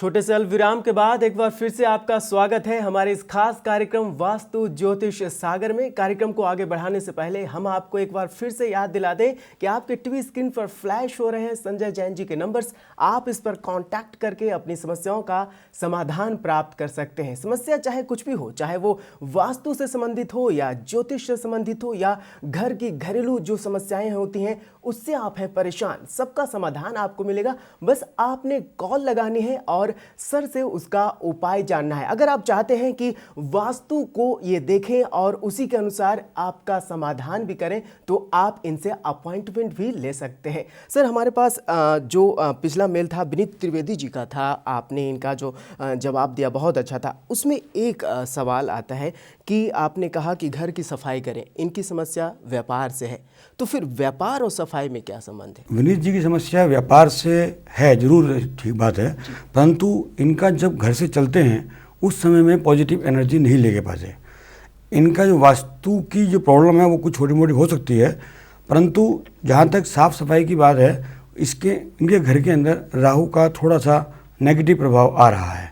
छोटे से अल्पविराम के बाद एक बार फिर से आपका स्वागत है हमारे इस खास कार्यक्रम वास्तु ज्योतिष सागर में। कार्यक्रम को आगे बढ़ाने से पहले हम आपको एक बार फिर से याद दिला दें कि आपके टीवी स्क्रीन पर फ्लैश हो रहे हैं संजय जैन जी के नंबर्स। आप इस पर कांटेक्ट करके अपनी समस्याओं का समाधान प्राप्त कर सकते हैं। समस्या चाहे कुछ भी हो, चाहे वो वास्तु से संबंधित हो या ज्योतिष से संबंधित हो या घर की घरेलू जो समस्याएं होती हैं उससे आप हैं परेशान, सबका समाधान आपको मिलेगा। बस आपने कॉल लगानी है और सर से उसका उपाय जानना है। अगर आप चाहते हैं कि वास्तु को ये देखें और उसी के अनुसार आपका समाधान भी करें तो आप इनसे अपॉइंटमेंट भी ले सकते हैं। सर, हमारे पास जो पिछला मेल था विनीत त्रिवेदी जी का था, आपने इनका जो जवाब दिया बहुत अच्छा था। उसमें एक सवाल आता है कि आपने कहा कि घर की सफाई करें, इनकी समस्या व्यापार से है, तो फिर व्यापार और सफाई में क्या संबंध है? विनीत जी की समस्या व्यापार से है, जरूर ठीक बात है, परंतु इनका जब घर से चलते हैं उस समय में पॉजिटिव एनर्जी नहीं लेके पाते। इनका जो वास्तु की जो प्रॉब्लम है वो कुछ छोटी मोटी हो सकती है, परंतु जहाँ तक साफ सफाई की बात है, इनके घर के अंदर राहु का थोड़ा सा नेगेटिव प्रभाव आ रहा है।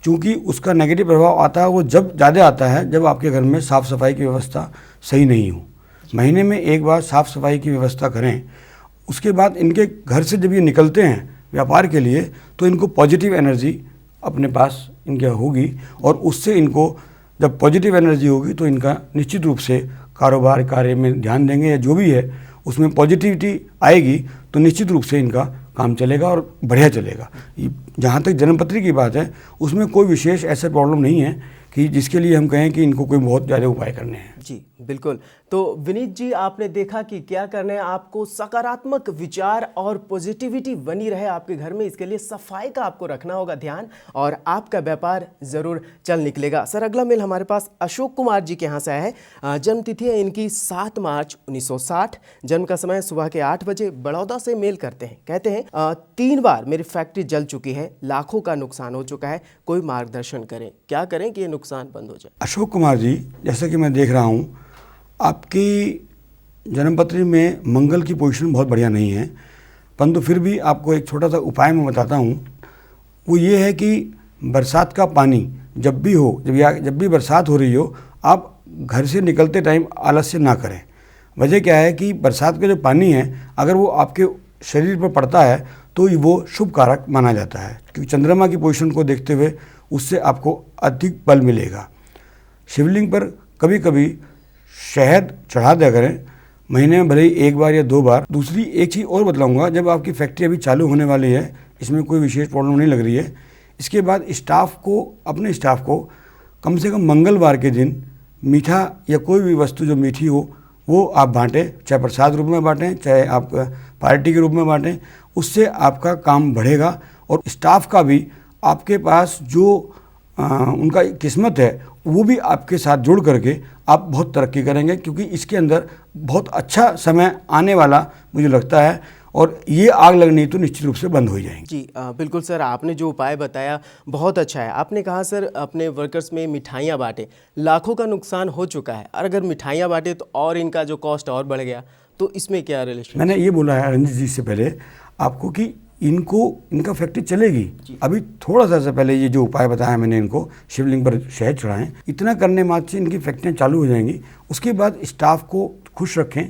चूँकि उसका नेगेटिव प्रभाव आता है वो जब ज़्यादा आता है जब आपके घर में साफ़ सफाई की व्यवस्था सही नहीं हो। महीने में एक बार साफ़ सफाई की व्यवस्था करें। उसके बाद इनके घर से जब ये निकलते हैं व्यापार के लिए तो इनको पॉजिटिव एनर्जी अपने पास इनके होगी, और उससे इनको जब पॉजिटिव एनर्जी होगी तो इनका निश्चित रूप से कारोबार कार्य में ध्यान देंगे या जो भी है उसमें पॉजिटिविटी आएगी तो निश्चित रूप से इनका काम चलेगा और बढ़िया चलेगा। जहाँ तक जन्मपत्री की बात है उसमें कोई विशेष ऐसा प्रॉब्लम नहीं है कि जिसके लिए हम कहें कि इनको कोई बहुत ज़्यादा उपाय करने हैं। जी बिल्कुल। तो विनीत जी, आपने देखा कि क्या करना है, आपको सकारात्मक विचार और पॉजिटिविटी बनी रहे आपके घर में, इसके लिए सफाई का आपको रखना होगा ध्यान और आपका व्यापार जरूर चल निकलेगा। सर, अगला मेल हमारे पास अशोक कुमार जी के यहाँ से आया है। जन्म तिथि है इनकी 7 मार्च 1960, जन्म का समय सुबह के 8 बजे। बड़ौदा से मेल करते हैं, कहते हैं 3 बार मेरी फैक्ट्री जल चुकी है, लाखों का नुकसान हो चुका है, कोई मार्गदर्शन करें, क्या करें कि ये नुकसान बंद हो जाए? अशोक कुमार जी, जैसा कि मैं देख रहा हूँ आपकी जन्मपत्री में मंगल की पोजीशन बहुत बढ़िया नहीं है, परंतु फिर भी आपको एक छोटा सा उपाय मैं बताता हूँ। वो ये है कि बरसात का पानी जब भी हो, जब भी बरसात हो रही हो, आप घर से निकलते टाइम आलस्य ना करें। वजह क्या है कि बरसात का जो पानी है अगर वो आपके शरीर पर पड़ता है तो वो शुभ कारक माना जाता है, क्योंकि चंद्रमा की पोजीशन को देखते हुए उससे आपको अधिक बल मिलेगा। शिवलिंग पर कभी कभी शहद चढ़ा दिया करें, महीने में भले ही 1 बार या 2 बार। दूसरी एक चीज़ और बतलाऊंगा, जब आपकी फैक्ट्री अभी चालू होने वाली है, इसमें कोई विशेष प्रॉब्लम नहीं लग रही है, इसके बाद अपने स्टाफ को कम से कम मंगलवार के दिन मीठा या कोई भी वस्तु जो मीठी हो वो आप बांटें, चाहे प्रसाद रूप में बांटें चाहे आप पार्टी के रूप में बांटें। उससे आपका काम बढ़ेगा और स्टाफ का भी आपके पास जो उनका किस्मत है वो भी आपके साथ जुड़ करके आप बहुत तरक्की करेंगे, क्योंकि इसके अंदर बहुत अच्छा समय आने वाला मुझे लगता है और ये आग लगनी तो निश्चित रूप से बंद हो जाएंगी। जी बिल्कुल सर, आपने जो उपाय बताया बहुत अच्छा है। आपने कहा सर अपने वर्कर्स में मिठाइयाँ बांटे, लाखों का नुकसान हो चुका है, और अगर मिठाइयाँ बांटे तो और इनका जो कॉस्ट और बढ़ गया, तो इसमें क्या रिलेशन? मैंने ये बोला है रंजित जी से पहले आपको कि इनका फैक्ट्री चलेगी। अभी थोड़ा सा पहले ये जो उपाय बताया मैंने, इनको शिवलिंग पर शहद चढ़ाएं, इतना करने मात्र से इनकी फैक्ट्रियाँ चालू हो जाएंगी। उसके बाद स्टाफ को खुश रखें,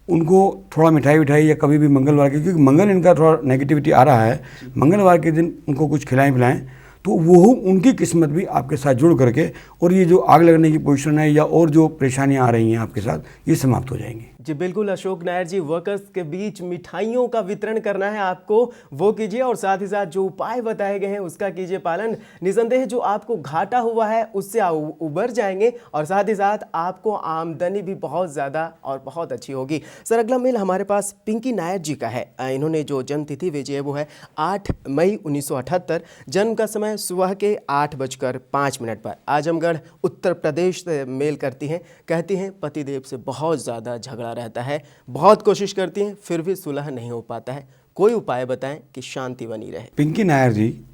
उनको थोड़ा मिठाई या कभी भी मंगलवार के, क्योंकि मंगल इनका थोड़ा नेगेटिविटी आ रहा है, मंगलवार के दिन उनको कुछ खिलाएं पिलाएं तो वो उनकी किस्मत भी आपके साथ जुड़ करके और ये जो आग लगने की पोजीशन है या और जो परेशानियां आ रही हैं आपके साथ, ये समाप्त हो जाएंगी। जी बिल्कुल अशोक नायर जी, वर्कर्स के बीच मिठाइयों का वितरण करना है आपको, वो कीजिए और साथ ही साथ जो उपाय बताए गए हैं उसका कीजिए पालन। निसंदेह जो आपको घाटा हुआ है उससे उबर जाएंगे और साथ ही साथ आपको आमदनी भी बहुत ज़्यादा और बहुत अच्छी होगी। सर, अगला मेल हमारे पास पिंकी नायर जी का है। इन्होंने जो जन्म तिथि भेजी है वो है 8 मई 1978, जन्म का समय सुबह के 8:05 पर। आजमगढ़ उत्तर प्रदेश से मेल करती हैं, कहती हैं पतिदेव से बहुत ज़्यादा झगड़ा रहता है, बहुत कोशिश करती हैं फिर भी सुलह नहीं हो पाता है, कोई उपाय बताएं कि शांति बनी रहे। पिंकी नायर जी,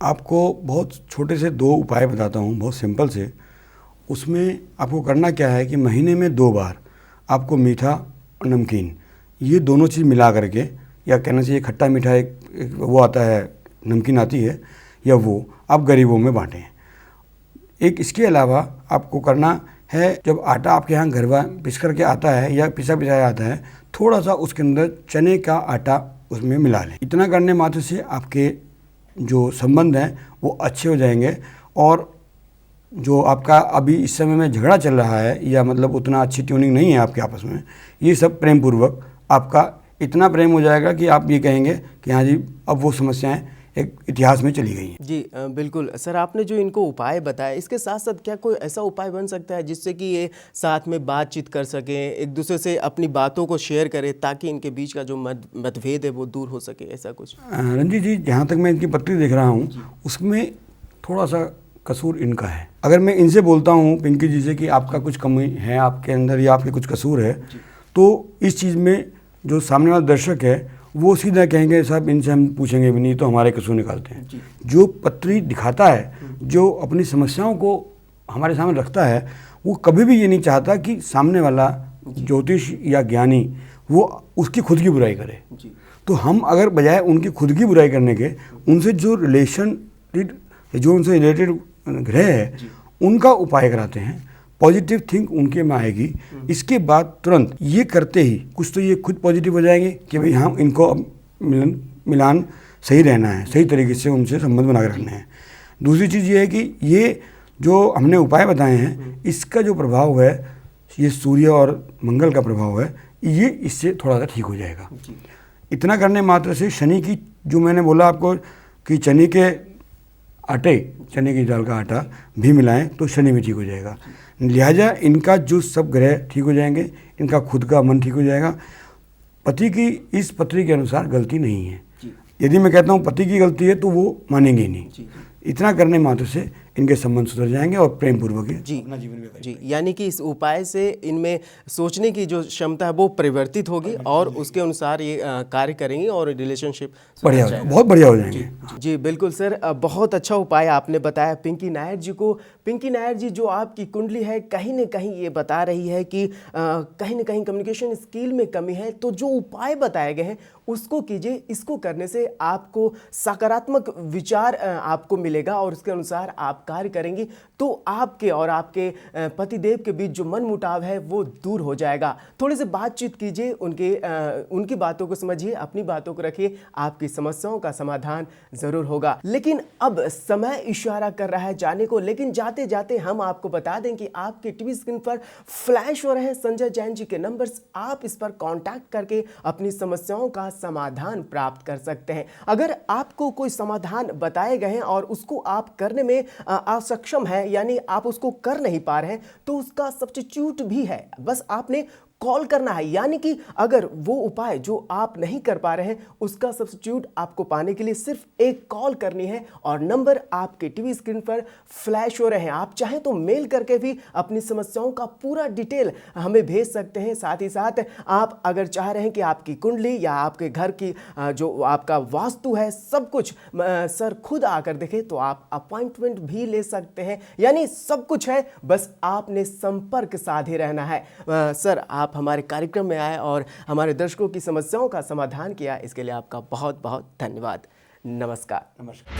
आपको बहुत छोटे से 2 उपाय बताता हूँ, बहुत सिंपल से। उसमें आपको करना क्या है कि महीने में 2 बार आपको मीठा और नमकीन ये दोनों चीज़ मिला करके, या कहना चाहिए खट्टा मीठा एक वो आता है, नमकीन आती है, या वो आप गरीबों में बांटें। एक इसके अलावा आपको करना है, जब आटा आपके यहाँ घर पिस करके आता है या पिसाया आता है, थोड़ा सा उसके अंदर चने का आटा उसमें मिला लें। इतना करने मात्र से आपके जो संबंध हैं वो अच्छे हो जाएंगे, और जो आपका अभी इस समय में झगड़ा चल रहा है या मतलब उतना अच्छी ट्यूनिंग नहीं है आपके आपस में, ये सब प्रेम पूर्वक आपका इतना प्रेम हो जाएगा कि आप ये कहेंगे कि हाँ जी, अब वो समस्याएं एक इतिहास में चली गई हैं। जी बिल्कुल सर, आपने जो इनको उपाय बताया, इसके साथ साथ क्या कोई ऐसा उपाय बन सकता है जिससे कि ये साथ में बातचीत कर सकें, एक दूसरे से अपनी बातों को शेयर करें, ताकि इनके बीच का जो मतभेद है वो दूर हो सके, ऐसा कुछ? रंजीत जी, जहाँ तक मैं इनकी पत्री देख रहा हूँ उसमें थोड़ा सा कसूर इनका है। अगर मैं इनसे बोलता हूँ पिंकी जी से कि आपका कुछ कमी है आपके अंदर या आपके कुछ कसूर है, तो इस चीज़ में जो सामने वाला दर्शक है वो सीधा कहेंगे साहब इनसे हम पूछेंगे भी नहीं, तो हमारे कसूर निकालते हैं। जो पत्री दिखाता है, जो अपनी समस्याओं को हमारे सामने रखता है, वो कभी भी ये नहीं चाहता कि सामने वाला ज्योतिष या ज्ञानी वो उसकी खुद की बुराई करे। तो हम अगर बजाय उनकी खुद की बुराई करने के, उनसे जो उनसे रिलेटेड ग्रह है उनका उपाय कराते हैं, पॉजिटिव थिंक उनके में आएगी। इसके बाद तुरंत ये करते ही कुछ तो ये खुद पॉजिटिव हो जाएंगे कि भाई हम इनको अब मिलान सही रहना है, सही तरीके से उनसे संबंध बना कर रखने हैं। दूसरी चीज़ ये है कि ये जो हमने उपाय बताए हैं, इसका जो प्रभाव है, ये सूर्य और मंगल का प्रभाव है, ये इससे थोड़ा सा ठीक हो जाएगा। इतना करने मात्र से शनि की, जो मैंने बोला आपको कि चने के आटे, चने की दाल का आटा भी मिलाएं तो शनि भी ठीक हो जाएगा। लिहाजा इनका जो सब ग्रह ठीक हो जाएंगे, इनका खुद का मन ठीक हो जाएगा। पति की इस पत्री के अनुसार गलती नहीं है। यदि मैं कहता हूँ पति की गलती है तो वो मानेंगे ही नहीं। इतना करने मात्र से इनके संबंध सुधर जाएंगे और प्रेम पूर्वक अपना जीवन व्यतीत जी, यानी कि इस उपाय से इनमें सोचने की जो क्षमता है वो परिवर्तित होगी और उसके अनुसार ये कार्य करेंगे और रिलेशनशिप बढ़िया, बहुत बढ़िया हो जाएंगे। जी बिल्कुल सर, बहुत अच्छा उपाय आपने बताया पिंकी नायर जी को। पिंकी नायर जी, जो आपकी कुंडली है कहीं न कहीं ये बता रही है कि कहीं न कहीं कम्युनिकेशन स्किल में कमी है, तो जो उपाय बताए गए हैं उसको कीजिए। इसको करने से आपको सकारात्मक विचार आपको मिलेगा और उसके अनुसार आप कार्य करेंगी तो आपके और आपके पतिदेव के बीच जो मनमुटाव है वो दूर हो जाएगा। थोड़ी सी बातचीत कीजिए, उनकी बातों को समझिए, अपनी बातों को रखिए, आपकी समस्याओं का समाधान जरूर होगा। लेकिन अब समय इशारा कर रहा है जाने को, लेकिन जाते जाते हम आपको बता दें कि आपके टीवी स्क्रीन पर फ्लैश हो रहे हैं संजय जैन जी के नंबर्स। आप इस पर कॉन्टैक्ट करके अपनी समस्याओं का समाधान प्राप्त कर सकते हैं। अगर आपको कोई समाधान बताए गए हैं और उसको आप करने में असक्षम है, यानी आप उसको कर नहीं पा रहे हैं, तो उसका सब्स्टिट्यूट भी है, बस आपने कॉल करना है। यानी कि अगर वो उपाय जो आप नहीं कर पा रहे हैं उसका सब्स्टिट्यूट आपको पाने के लिए सिर्फ एक कॉल करनी है और नंबर आपके टीवी स्क्रीन पर फ्लैश हो रहे हैं। आप चाहें तो मेल करके भी अपनी समस्याओं का पूरा डिटेल हमें भेज सकते हैं। साथ ही साथ आप अगर चाह रहे हैं कि आपकी कुंडली या आपके घर की जो आपका वास्तु है सब कुछ सर खुद आकर देखे, तो आप अपॉइंटमेंट भी ले सकते हैं। यानी सब कुछ है, बस आपने संपर्क साधे रहना है। सर, आप हमारे कार्यक्रम में आए और हमारे दर्शकों की समस्याओं का समाधान किया, इसके लिए आपका बहुत बहुत धन्यवाद। नमस्कार। नमस्कार।